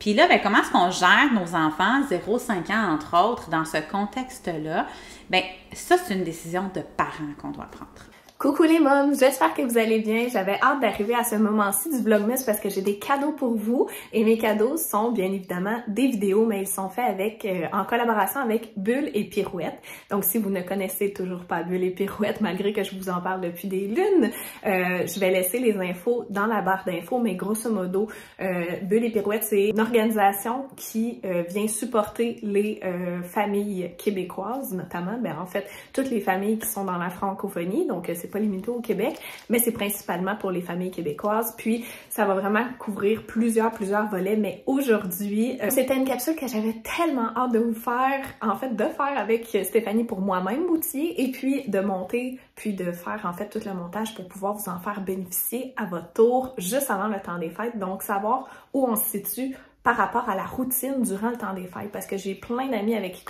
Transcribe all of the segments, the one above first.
Puis là, ben, comment est-ce qu'on gère nos enfants 0-5 ans, entre autres, dans ce contexte-là? Bien, ça, c'est une décision de parents qu'on doit prendre. Coucou les mômes, j'espère que vous allez bien. J'avais hâte d'arriver à ce moment-ci du Vlogmas parce que j'ai des cadeaux pour vous et mes cadeaux sont bien évidemment des vidéos, mais ils sont faits avec en collaboration avec Bulle et Pirouette. Donc si vous ne connaissez toujours pas Bulle et Pirouette, malgré que je vous en parle depuis des lunes, je vais laisser les infos dans la barre d'infos, mais grosso modo, Bulle et Pirouette, c'est une organisation qui vient supporter les familles québécoises, notamment, ben en fait, toutes les familles qui sont dans la francophonie, donc c'est pas limité au Québec, mais c'est principalement pour les familles québécoises. Puis ça va vraiment couvrir plusieurs volets, mais aujourd'hui, c'était une capsule que j'avais tellement hâte de vous faire, en fait de faire avec Stéphanie pour moi-même Boutier, et puis de monter, puis de faire en fait tout le montage pour pouvoir vous en faire bénéficier à votre tour juste avant le temps des fêtes. Donc savoir où on se situe par rapport à la routine durant le temps des fêtes, parce que j'ai plein d'amis avec qui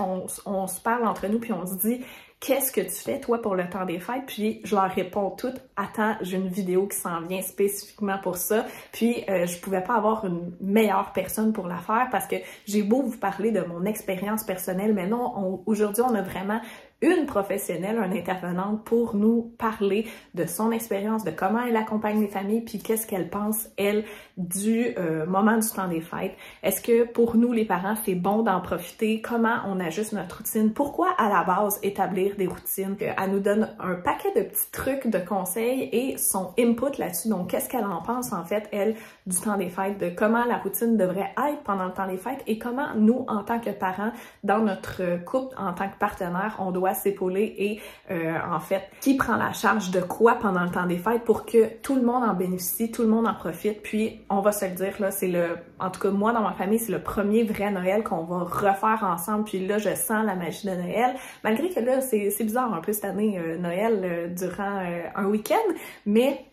on se parle entre nous, puis on se dit qu'est-ce que tu fais, toi, pour le temps des fêtes? Puis je leur réponds toutes, attends, j'ai une vidéo qui s'en vient spécifiquement pour ça. Puis je pouvais pas avoir une meilleure personne pour la faire parce que j'ai beau vous parler de mon expérience personnelle, mais non, aujourd'hui, on a vraiment une professionnelle, une intervenante pour nous parler de son expérience, de comment elle accompagne les familles, puis qu'est-ce qu'elle pense, elle, du moment du temps des fêtes. Est-ce que pour nous, les parents, c'est bon d'en profiter? Comment on ajuste notre routine? Pourquoi, à la base, établir des routines? Elle nous donne un paquet de petits trucs, de conseils et son input là-dessus. Donc, qu'est-ce qu'elle en pense, en fait, elle, du temps des fêtes, de comment la routine devrait être pendant le temps des fêtes et comment nous, en tant que parents, dans notre couple, en tant que partenaire, on doit s'épauler et en fait, qui prend la charge de quoi pendant le temps des fêtes pour que tout le monde en bénéficie, tout le monde en profite. Puis, on va se le dire, là, c'est en tout cas, moi, dans ma famille, c'est le premier vrai Noël qu'on va refaire ensemble. Puis là, je sens la magie de Noël. Malgré que là, c'est bizarre un peu cette année, Noël, durant un week-end, mais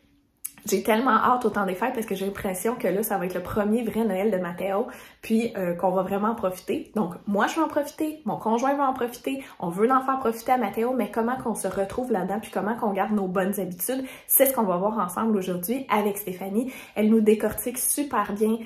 j'ai tellement hâte au temps des fêtes parce que j'ai l'impression que là, ça va être le premier vrai Noël de Mathéo, puis qu'on va vraiment en profiter. Donc, moi, je vais en profiter, mon conjoint va en profiter, on veut en faire profiter à Mathéo, mais comment qu'on se retrouve là-dedans, puis comment qu'on garde nos bonnes habitudes, c'est ce qu'on va voir ensemble aujourd'hui avec Stéphanie. Elle nous décortique super bien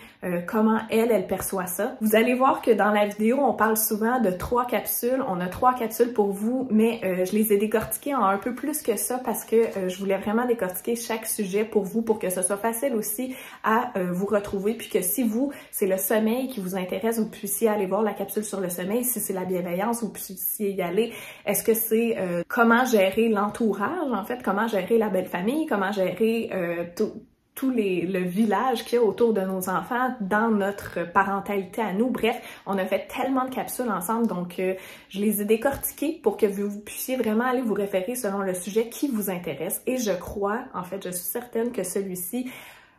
comment elle perçoit ça. Vous allez voir que dans la vidéo, on parle souvent de 3 capsules. On a 3 capsules pour vous, mais je les ai décortiquées en un peu plus que ça parce que je voulais vraiment décortiquer chaque sujet pour vous, pour que ce soit facile aussi à vous retrouver, puis que si vous, c'est le sommeil qui vous intéresse, vous puissiez aller voir la capsule sur le sommeil. Si c'est la bienveillance, vous puissiez y aller. Est-ce que c'est comment gérer l'entourage, en fait, comment gérer la belle famille, comment gérer tout le village qu'il y a autour de nos enfants dans notre parentalité à nous. Bref, on a fait tellement de capsules ensemble, donc je les ai décortiquées pour que vous puissiez vraiment aller vous référer selon le sujet qui vous intéresse. Et je crois, en fait, je suis certaine que celui-ci,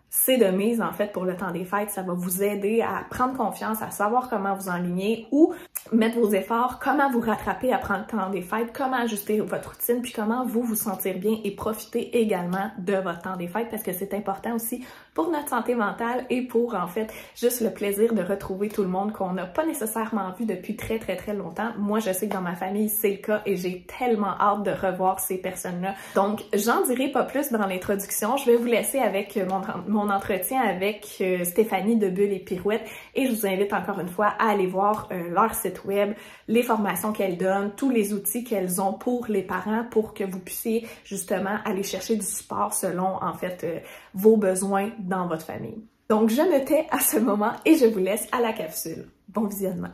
c'est de mise, en fait, pour le temps des fêtes. Ça va vous aider à prendre confiance, à savoir comment vous enligner ou mettre vos efforts, comment vous rattraper à prendre le temps des fêtes, comment ajuster votre routine, puis comment vous sentir bien et profiter également de votre temps des fêtes parce que c'est important aussi pour notre santé mentale et pour, en fait, juste le plaisir de retrouver tout le monde qu'on n'a pas nécessairement vu depuis très longtemps. Moi, je sais que dans ma famille, c'est le cas et j'ai tellement hâte de revoir ces personnes-là. Donc, j'en dirai pas plus dans l'introduction. Je vais vous laisser avec mon entretien avec Stéphanie de Bulle et Pirouette et je vous invite encore une fois à aller voir leur site web, les formations qu'elles donnent, tous les outils qu'elles ont pour les parents pour que vous puissiez justement aller chercher du support selon en fait vos besoins dans votre famille. Donc je me tais à ce moment et je vous laisse à la capsule. Bon visionnement!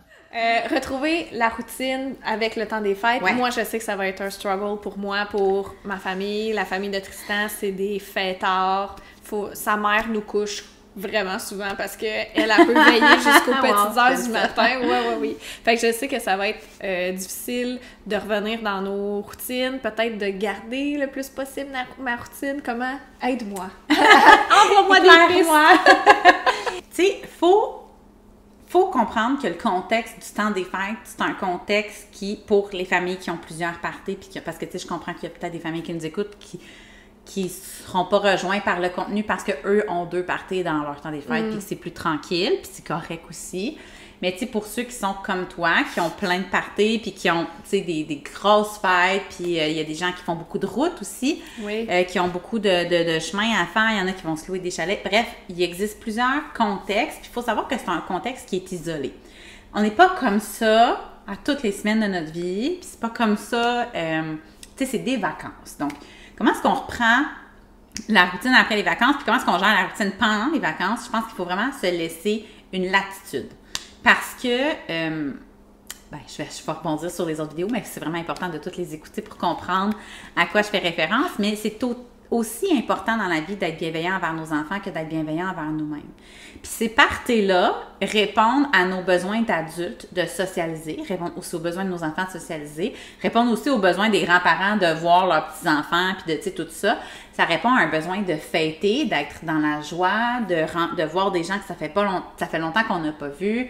Retrouver la routine avec le temps des fêtes. Ouais. Moi, je sais que ça va être un struggle pour moi, pour ma famille. La famille de Tristan, c'est des fêtards. Sa mère nous couche vraiment souvent parce qu'elle peut veiller jusqu'aux petites heures du matin. Oui. Fait que je sais que ça va être difficile de revenir dans nos routines, peut-être de garder le plus possible ma routine. Comment? Aide-moi. Envoie-moi des pistes. Tu sais, faut comprendre que le contexte du temps des fêtes, c'est un contexte qui, pour les familles qui ont plusieurs parties, puis parce que tu sais, je comprends qu'il y a peut-être des familles qui nous écoutent qui seront pas rejoints par le contenu parce que eux ont 2 parties dans leur temps des fêtes, puis que c'est plus tranquille, puis c'est correct aussi. Mais tu sais, pour ceux qui sont comme toi, qui ont plein de parties, puis qui ont, tu sais, des grosses fêtes, puis il y a des gens qui font beaucoup de routes aussi, qui ont beaucoup de chemins à faire, il y en a qui vont se louer des chalets. Bref, il existe plusieurs contextes, puis il faut savoir que c'est un contexte qui est isolé. On n'est pas comme ça à toutes les semaines de notre vie, puis c'est pas comme ça, tu sais, c'est des vacances. Donc, comment est-ce qu'on reprend la routine après les vacances, puis comment est-ce qu'on gère la routine pendant les vacances? Je pense qu'il faut vraiment se laisser une latitude. Parce que, je vais rebondir sur les autres vidéos, mais c'est vraiment important de toutes les écouter pour comprendre à quoi je fais référence, mais c'est aussi important dans la vie d'être bienveillant envers nos enfants que d'être bienveillant envers nous-mêmes. Puis ces parties-là répondent à nos besoins d'adultes de socialiser, répondent aussi aux besoins de nos enfants de socialiser, répondent aussi aux besoins des grands-parents de voir leurs petits-enfants, puis de, tu sais, tout ça. Ça répond à un besoin de fêter, d'être dans la joie, de voir des gens que ça fait longtemps qu'on n'a pas vu,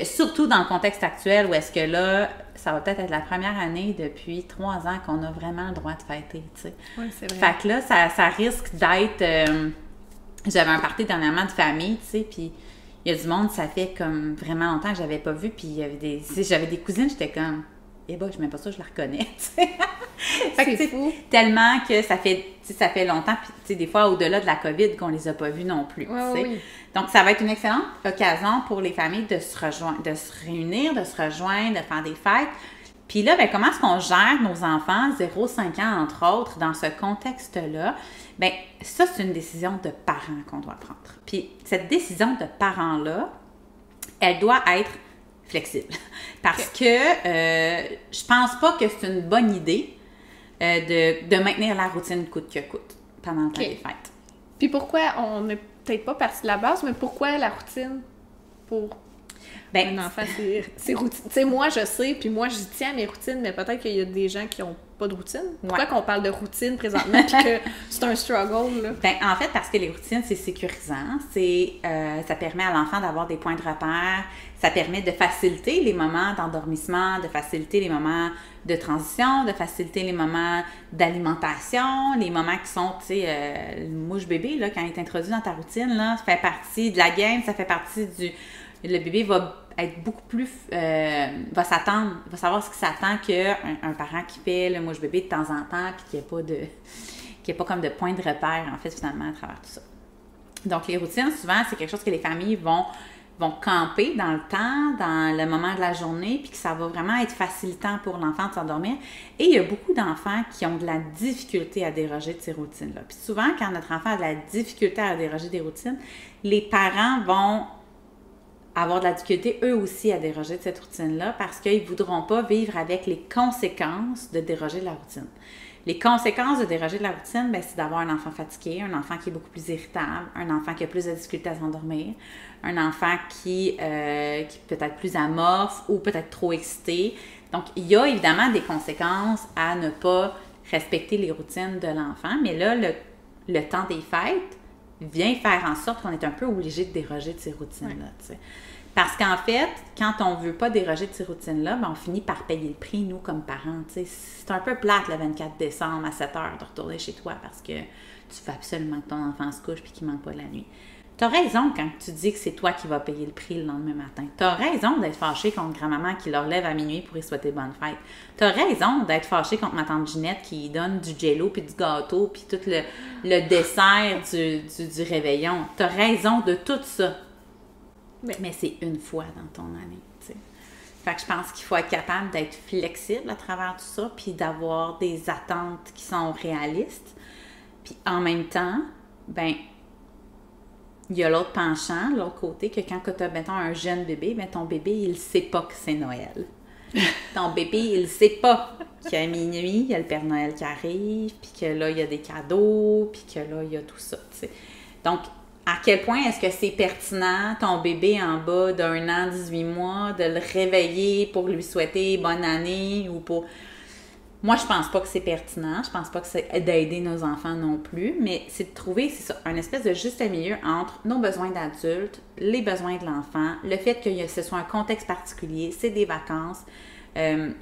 surtout dans le contexte actuel où est-ce que là, ça va peut-être être la première année depuis 3 ans qu'on a vraiment le droit de fêter, tu sais. Oui, c'est vrai. Fait que là, ça risque d'être... j'avais un party dernièrement de famille, tu sais, puis il y a du monde, ça fait comme vraiment longtemps que j'avais pas vu, puis il y avait j'avais des cousines, j'étais comme... Eh ben, je m'aime pas ça, je la reconnais, tu sais. Fait que, c'est fou. Tellement que ça fait longtemps, puis tu sais, des fois, au-delà de la COVID, qu'on les a pas vus non plus, tu sais. Oui. Donc, ça va être une excellente occasion pour les familles de se réunir, de se rejoindre, de faire des fêtes. Puis là, ben, comment est-ce qu'on gère nos enfants 0-5 ans, entre autres, dans ce contexte-là? Bien, ça, c'est une décision de parents qu'on doit prendre. Puis cette décision de parents-là, elle doit être flexible. Parce que je pense pas que c'est une bonne idée de maintenir la routine coûte que coûte pendant le temps des fêtes. Puis pourquoi, on n'est peut-être pas parti de la base, mais pourquoi la routine pour un enfant, c'est routine? Tu sais, moi, je sais, puis moi, j'y tiens à mes routines, mais peut-être qu'il y a des gens qui n'ont pas de routine. Pourquoi qu'on parle de routine présentement, puis que c'est un struggle, là? Ben, en fait, parce que les routines, c'est sécurisant. Ça permet à l'enfant d'avoir des points de repère. Ça permet de faciliter les moments d'endormissement, de faciliter les moments de transition, de faciliter les moments d'alimentation, les moments qui sont, tu sais, le mouche bébé, là, quand il est introduit dans ta routine, là, ça fait partie de la game, ça fait partie du... Le bébé va être beaucoup plus... va s'attendre, va savoir ce qui s'attend qu'un parent qui fait le mouche bébé de temps en temps, puis qu'il n'y a pas comme de point de repère, en fait, finalement, à travers tout ça. Donc, les routines, souvent, c'est quelque chose que les familles vont camper dans le temps, dans le moment de la journée, puis que ça va vraiment être facilitant pour l'enfant de s'endormir. Et il y a beaucoup d'enfants qui ont de la difficulté à déroger de ces routines-là. Puis souvent, quand notre enfant a de la difficulté à déroger des routines, les parents vont avoir de la difficulté, eux aussi, à déroger de cette routine-là parce qu'ils ne voudront pas vivre avec les conséquences de déroger de la routine. Les conséquences de déroger de la routine, bien, c'est d'avoir un enfant fatigué, un enfant qui est beaucoup plus irritable, un enfant qui a plus de difficultés à s'endormir, un enfant qui est peut-être plus amorphe ou peut-être trop excité. Donc, il y a évidemment des conséquences à ne pas respecter les routines de l'enfant, mais là, le temps des fêtes vient faire en sorte qu'on est un peu obligé de déroger de ces routines-là. Ouais. Parce qu'en fait, quand on ne veut pas déroger de ces routines-là, ben on finit par payer le prix, nous, comme parents. T'sais. C'est un peu plate le 24 décembre à 7 heures de retourner chez toi parce que tu veux absolument que ton enfant se couche et qu'il ne manque pas de la nuit. Tu as raison quand tu dis que c'est toi qui vas payer le prix le lendemain matin. Tu as raison d'être fâché contre grand-maman qui leur lève à minuit pour y souhaiter bonne fête. Tu as raison d'être fâché contre ma tante Ginette qui donne du jello puis du gâteau puis tout le dessert du réveillon. Tu as raison de tout ça. Mais c'est une fois dans ton année, tu sais. Fait que je pense qu'il faut être capable d'être flexible à travers tout ça puis d'avoir des attentes qui sont réalistes. Puis en même temps, ben il y a l'autre penchant, l'autre côté, que quand tu as, mettons, un jeune bébé, ben ton bébé, il ne sait pas que c'est Noël. Ton bébé, il ne sait pas qu'à minuit, il y a le Père Noël qui arrive, puis que là, il y a des cadeaux, puis que là, il y a tout ça, tu sais. Donc, à quel point est-ce que c'est pertinent, ton bébé en bas d'1 an, 18 mois, de le réveiller pour lui souhaiter bonne année ou pour... Moi, je pense pas que c'est pertinent. Je pense pas que c'est d'aider nos enfants non plus, mais c'est de trouver, c'est ça, un espèce de juste milieu entre nos besoins d'adultes, les besoins de l'enfant, le fait que ce soit un contexte particulier, c'est des vacances, le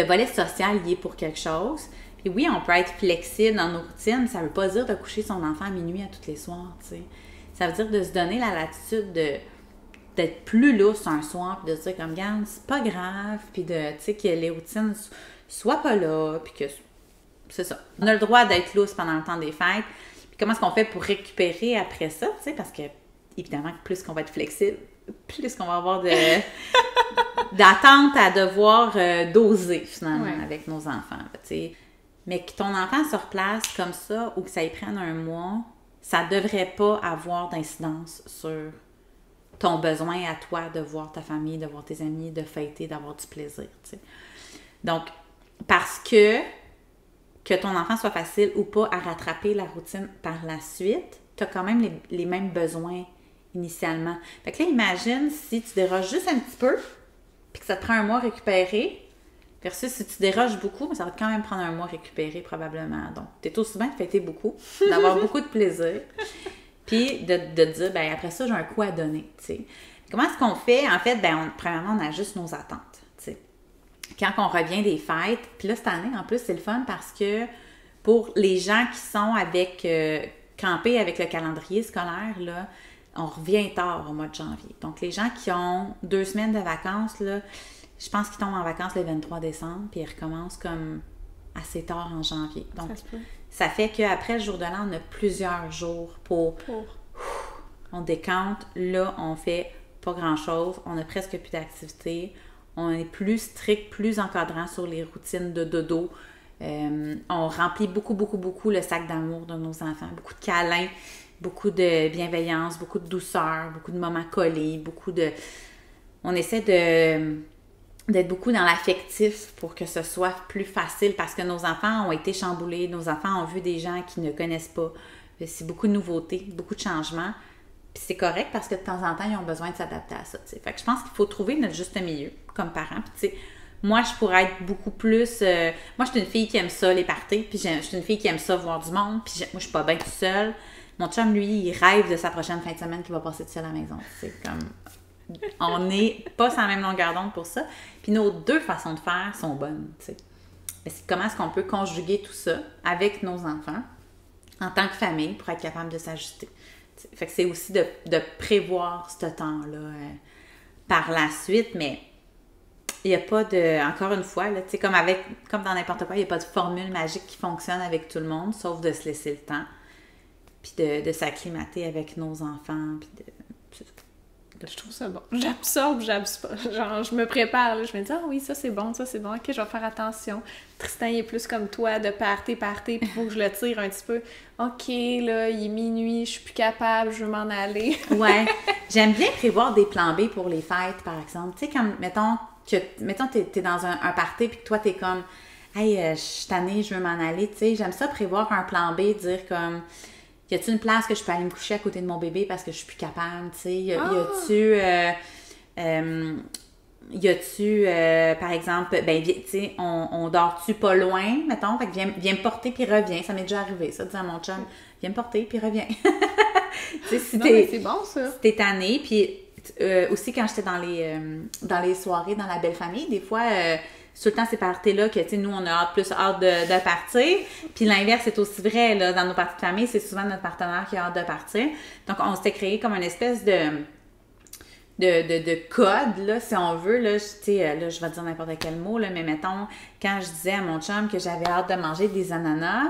volet social y est pour quelque chose. Puis oui, on peut être flexible dans nos routines, ça veut pas dire de coucher son enfant à minuit à tous les soirs, tu sais. Ça veut dire de se donner la latitude de d'être plus lousse un soir, puis de dire comme, regarde, c'est pas grave, puis de, tu sais, que les routines soient pas là, puis que, c'est ça. On a le droit d'être lousse pendant le temps des fêtes, puis comment est-ce qu'on fait pour récupérer après ça, tu sais, parce que, évidemment, plus qu'on va être flexible, plus qu'on va avoir d'attente à devoir doser, finalement, avec nos enfants, tu sais. Mais que ton enfant se replace comme ça, ou que ça y prenne un mois, ça devrait pas avoir d'incidence sur ton besoin à toi de voir ta famille, de voir tes amis, de fêter, d'avoir du plaisir, tu sais. Donc, parce que ton enfant soit facile ou pas à rattraper la routine par la suite, tu as quand même les mêmes besoins initialement. Fait que là, imagine si tu déroges juste un petit peu, puis que ça te prend un mois à récupérer, versus si tu déroges beaucoup, mais ça va quand même prendre un mois à récupérer probablement. Donc, tu es aussi bien de fêter beaucoup, d'avoir beaucoup de plaisir. Puis de te dire, ben après ça, j'ai un coup à donner, tu sais. Comment est-ce qu'on fait? En fait, premièrement, on ajuste nos attentes, tu sais. Quand on revient des fêtes, puis là, cette année, en plus, c'est le fun parce que pour les gens qui sont campés avec le calendrier scolaire, là, on revient tard au mois de janvier. Donc, les gens qui ont 2 semaines de vacances, là, je pense qu'ils tombent en vacances le 23 décembre, puis ils recommencent comme assez tard en janvier. Donc, ça fait qu'après le jour de l'an, on a plusieurs jours pour on décante. Là, on fait pas grand-chose. On a presque plus d'activité. On est plus strict, plus encadrant sur les routines de dodo. On remplit beaucoup, beaucoup, beaucoup le sac d'amour de nos enfants. Beaucoup de câlins, beaucoup de bienveillance, beaucoup de douceur, beaucoup de moments collés, On essaie d'être beaucoup dans l'affectif pour que ce soit plus facile parce que nos enfants ont été chamboulés, nos enfants ont vu des gens qu'ils ne connaissent pas. C'est beaucoup de nouveautés, beaucoup de changements. Puis c'est correct parce que de temps en temps, ils ont besoin de s'adapter à ça. T'sais. Fait que je pense qu'il faut trouver notre juste milieu comme parents. Puis moi, je pourrais être beaucoup plus... moi, je suis une fille qui aime ça, les parties. Puis je suis une fille qui aime ça, voir du monde. Puis moi, je suis pas bien toute seule. Mon chum, lui, il rêve de sa prochaine fin de semaine qu'il va passer tout seul à la maison. C'est comme... On n'est pas sur la même longueur d'onde pour ça. Puis nos 2 façons de faire sont bonnes, tu sais. Mais comment est-ce qu'on peut conjuguer tout ça avec nos enfants en tant que famille pour être capable de s'ajuster? T'sais. Fait que c'est aussi de prévoir ce temps-là par la suite, mais il n'y a pas de... Encore une fois, là, comme dans n'importe quoi, il n'y a pas de formule magique qui fonctionne avec tout le monde, sauf de se laisser le temps, puis de s'acclimater avec nos enfants, puis je trouve ça bon. J'absorbe. Genre, je me prépare, là. Je me dis, ah oui, ça c'est bon, ok, je vais faire attention. Tristan, il est plus comme toi, de party, puis il faut que je le tire un petit peu. Ok, là, il est minuit, je suis plus capable, je veux m'en aller. Ouais. J'aime bien prévoir des plans B pour les fêtes, par exemple. Tu sais, comme, mettons, t'es dans un party, puis que toi, t'es comme, hey, je suis tannée, je veux m'en aller. Tu sais, j'aime ça prévoir un plan B, dire comme, y a-t-il une place que je peux aller me coucher à côté de mon bébé parce que je suis plus capable, tu sais? Y a-tu, par exemple, tu sais, on dort-tu pas loin, mettons? Fait que viens me porter puis reviens. Ça m'est déjà arrivé, ça, de dire à mon chum, viens me porter puis reviens. Tu sais, c'est bon, ça. Si t'es tannée, puis aussi quand j'étais dans les soirées, dans la belle famille, des fois... tout le temps, ces parties-là que, tu sais, nous, on a plus hâte de partir. Puis l'inverse est aussi vrai, là, dans nos parties de famille, c'est souvent notre partenaire qui a hâte de partir. Donc, on s'était créé comme une espèce de code, là, si on veut, là, tu sais, là, je vais dire n'importe quel mot, là, mais mettons, quand je disais à mon chum que j'avais hâte de manger des ananas,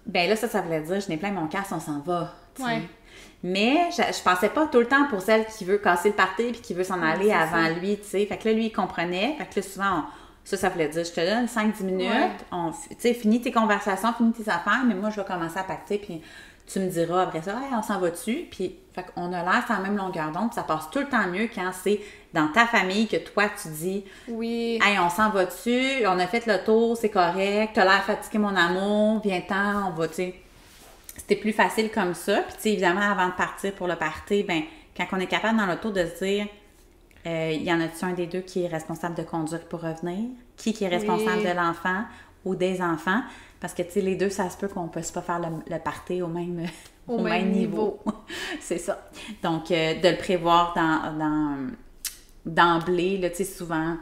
ben là, ça voulait dire, je n'ai plein mon casse, on s'en va, tu sais. Ouais. Mais je pensais pas tout le temps pour celle qui veut casser le party puis qui veut s'en aller avant lui, tu sais. Fait que là, lui, il comprenait. Fait que là, souvent, ça voulait dire, je te donne 5-10 minutes, tu sais, finis tes conversations, finis tes affaires, mais moi, je vais commencer à pacter, puis tu me diras après ça, hey, on s'en va-tu? Puis, fait qu'on a l'air sur la même longueur d'onde, ça passe tout le temps mieux quand c'est dans ta famille que toi, tu dis, oui, hey, on s'en va-tu? On a fait le tour, c'est correct, t'as l'air fatigué, mon amour, viens-t'en, on va, tu sais. C'était plus facile comme ça. Puis, tu sais, évidemment, avant de partir pour le party, ben quand on est capable dans l'auto de se dire, y en a-tu un des deux qui est responsable de conduire pour revenir? Qui est responsable de l'enfant ou des enfants? Parce que, tu sais, les deux, ça se peut qu'on ne puisse pas faire le party au même niveau. C'est ça. Donc, de le prévoir d'emblée, là, tu sais, souvent,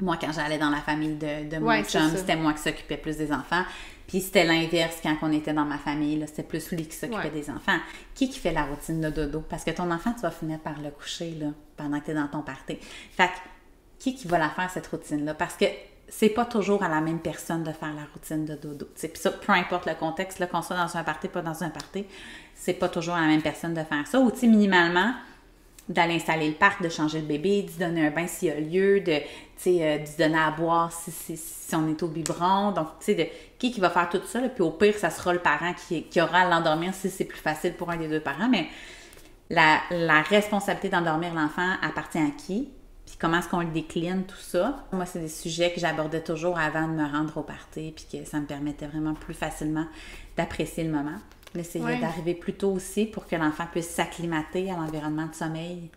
Moi, quand j'allais dans la famille de mon chum, c'était moi qui s'occupais plus des enfants. Puis c'était l'inverse quand on était dans ma famille. Là, c'était plus lui qui s'occupait des enfants. Qui fait la routine de dodo? Parce que ton enfant, tu vas finir par le coucher là, pendant que tu es dans ton party. Fait que, qui va la faire, cette routine-là? Parce que c'est pas toujours à la même personne de faire la routine de dodo. Puis ça, peu importe le contexte, là, qu'on soit dans un party, pas dans un party, c'est pas toujours à la même personne de faire ça. Ou minimalement, d'aller installer le parc, de changer le bébé, d'y donner un bain s'il y a lieu, d'y donner à boire si on est au biberon. Donc, tu sais, qui va faire tout ça? Là? Puis au pire, ça sera le parent qui aura à l'endormir si c'est plus facile pour un des deux parents. Mais la responsabilité d'endormir l'enfant appartient à qui? Puis comment est-ce qu'on le décline, tout ça? Moi, c'est des sujets que j'abordais toujours avant de me rendre au party, puis que ça me permettait vraiment plus facilement d'apprécier le moment. D'essayer d'arriver plus tôt aussi pour que l'enfant puisse s'acclimater à l'environnement de sommeil.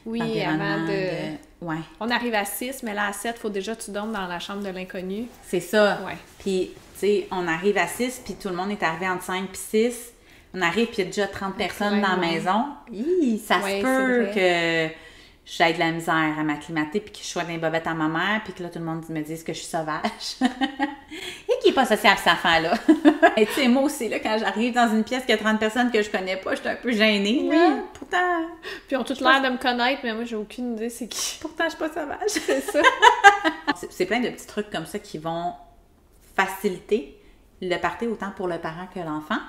Oui, avant de... Ouais. On arrive à 6, mais là, à 7, il faut déjà que tu dormes dans la chambre de l'inconnu. C'est ça. Ouais. Puis, tu sais, on arrive à 6, puis tout le monde est arrivé entre 5 et 6. On arrive, puis il y a déjà 30 personnes dans la maison. Ça se peut que j'aie de la misère à m'acclimater, puis que je sois dans les bobettes à ma mère, puis que là, tout le monde me dise que je suis sauvage. Et qui n'est pas sociable, cet enfant-là. Et tu sais, moi aussi, là, quand j'arrive dans une pièce qui a 30 personnes que je connais pas, je suis un peu gênée. Oui. Là. Pourtant... Puis ils ont toutes l'air de me connaître, mais moi, j'ai aucune idée c'est qui. Pourtant, je suis pas sauvage. C'est ça. C'est plein de petits trucs comme ça qui vont faciliter le party autant pour le parent que l'enfant,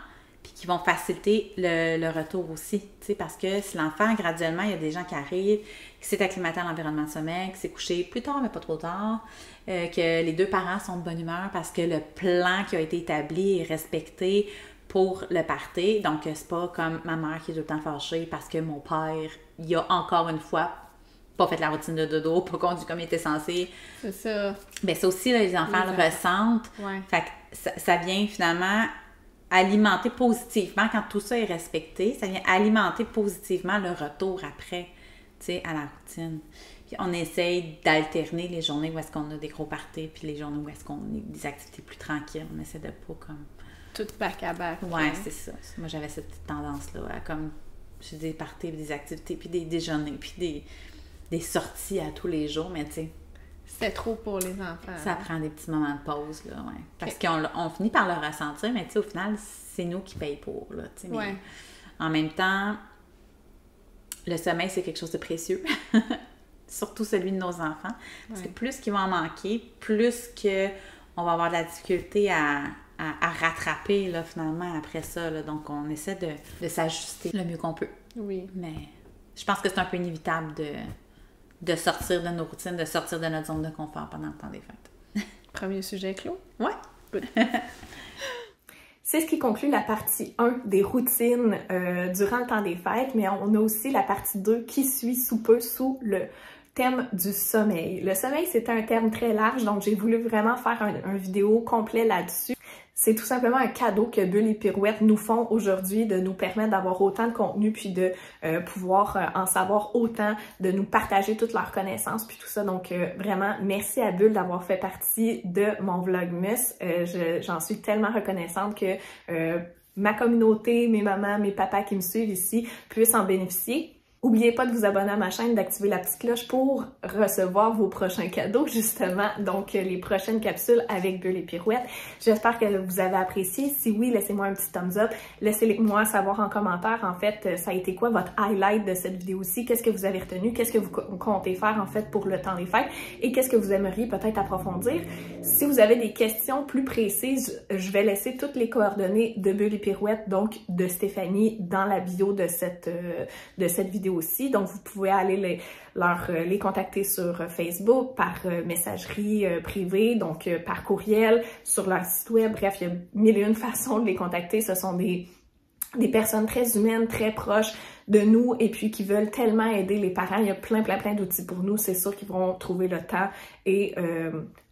puis qui vont faciliter le retour aussi, tu sais, parce que si l'enfant, graduellement, il y a des gens qui arrivent, qui s'est acclimaté à l'environnement de sommeil, qui s'est couché plus tard, mais pas trop tard, que les deux parents sont de bonne humeur parce que le plan qui a été établi est respecté pour le party. Donc, c'est pas comme ma mère qui est tout le temps fâchée parce que mon père, il a encore une fois pas fait la routine de dodo, pas conduit comme il était censé. C'est ça. Bien, ça aussi, là, les enfants le ressentent. Ouais. Fait que ça vient finalement alimenter positivement, quand tout ça est respecté, ça vient alimenter positivement le retour après, tu sais, à la routine. Puis on essaye d'alterner les journées où est-ce qu'on a des gros parties, puis les journées où est-ce qu'on a des activités plus tranquilles. On essaie de pas comme... Tout back à back. Ouais, c'est ça. Moi, j'avais cette petite tendance-là à comme, j'ai des parties, des activités, puis des déjeuners, puis des sorties à tous les jours, mais tu sais... C'est trop pour les enfants. Ça prend des petits moments de pause, là, ouais. Parce qu'on finit par le ressentir, mais tu sais, au final, c'est nous qui payons pour, là, tu sais. Mais en même temps, le sommeil, c'est quelque chose de précieux. Surtout celui de nos enfants. Parce que plus qu'ils vont en manquer, plus qu'on va avoir de la difficulté à rattraper, là, finalement, après ça, là. Donc, on essaie de s'ajuster le mieux qu'on peut. Oui. Mais je pense que c'est un peu inévitable de sortir de nos routines, de sortir de notre zone de confort pendant le temps des fêtes. Premier sujet clos? Ouais. C'est ce qui conclut la partie 1 des routines durant le temps des fêtes, mais on a aussi la partie 2 qui suit sous peu sous le thème du sommeil. Le sommeil, c'est un terme très large, donc j'ai voulu vraiment faire un vidéo complet là-dessus. C'est tout simplement un cadeau que Bulle et Pirouette nous font aujourd'hui, de nous permettre d'avoir autant de contenu, puis de pouvoir en savoir autant, de nous partager toutes leurs connaissances, puis tout ça. Donc vraiment, merci à Bulle d'avoir fait partie de mon Vlogmas. J'en suis tellement reconnaissante que ma communauté, mes mamans, mes papas qui me suivent ici puissent en bénéficier. N'oubliez pas de vous abonner à ma chaîne, d'activer la petite cloche pour recevoir vos prochains cadeaux, justement. Donc, les prochaines capsules avec Bulle et Pirouette. J'espère que vous avez apprécié. Si oui, laissez-moi un petit thumbs up. Laissez-moi savoir en commentaire, en fait, ça a été quoi votre highlight de cette vidéo-ci? Qu'est-ce que vous avez retenu? Qu'est-ce que vous comptez faire, en fait, pour le temps des fêtes? Et qu'est-ce que vous aimeriez peut-être approfondir? Si vous avez des questions plus précises, je vais laisser toutes les coordonnées de Bulle et Pirouette, donc de Stéphanie, dans la bio de cette vidéo aussi. Donc, vous pouvez aller les contacter sur Facebook, par messagerie privée, donc par courriel, sur leur site web. Bref, il y a mille et une façons de les contacter. Ce sont des personnes très humaines, très proches de nous et puis qui veulent tellement aider les parents. Il y a plein d'outils pour nous. C'est sûr qu'ils vont trouver le temps et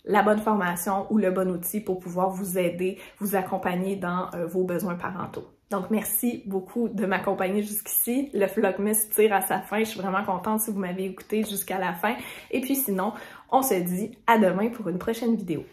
la bonne formation ou le bon outil pour pouvoir vous aider, vous accompagner dans vos besoins parentaux. Donc, merci beaucoup de m'accompagner jusqu'ici. Le Vlogmas tire à sa fin. Je suis vraiment contente si vous m'avez écouté jusqu'à la fin. Et puis sinon, on se dit à demain pour une prochaine vidéo.